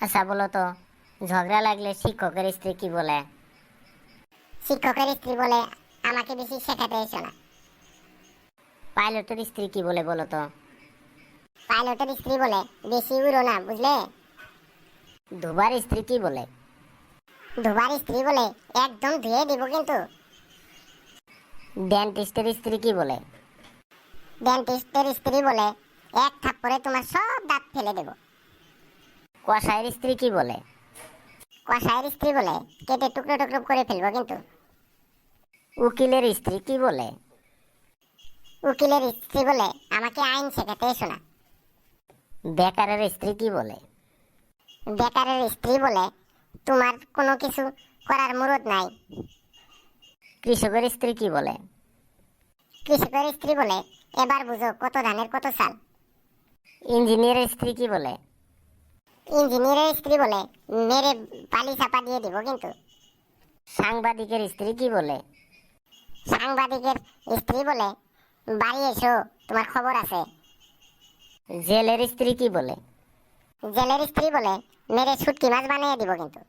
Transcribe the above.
আচ্ছা বলো তো, ঝগড়া লাগলে শিক্ষকের স্ত্রী কি বলে? শিক্ষকের স্ত্রী বলে, আমাকে বেশি শেখাতে এসো না। পাইলটের স্ত্রী কি বলে বলো তো? পাইলটের স্ত্রী বলে, বেশি উড়ো না, বুঝলে? ধোবার স্ত্রী কি বলে? ধোবার স্ত্রী বলে, একদম ধুয়ে দিব কিন্তু। ডেন্টিস্টের স্ত্রী কি বলে? ডেন্টিস্টের স্ত্রী বলে, এক থাপ্পড়ে তোমার সব দাঁত ফেলে দেব। কসাইয়ের স্ত্রী কি বলে? কসাইয়ের স্ত্রী বলে, কেটে টুকরো টুকরো করে ফেলবো কিন্তু। উকিলের স্ত্রী কি বলে? উকিলের স্ত্রী বলে, আমাকে আইন শেখাতে এসো না। বেকারের স্ত্রী কি বলে? বেকারের স্ত্রী বলে, তোমার কোনো কিছু করার মুরদ নাই। কৃষকের স্ত্রী কি বলে? কৃষকের স্ত্রী বলে, এবার বুঝো কত ধানের কত চাল। ইঞ্জিনিয়ারের স্ত্রী কি বলে? ইঞ্জিনিয়ারের স্ত্রী বলে, মেরে বালি চাপা দিয়ে দিব কিন্তু। সাংবাদিকের স্ত্রী কি বলে? সাংবাদিকের স্ত্রী বলে, বাড়ি এসো, তোমার খবর আছে। জেলের স্ত্রী কি বলে? জেলের স্ত্রী বলে, মেরে শুটকি মাছ বানিয়ে দিব কিন্তু।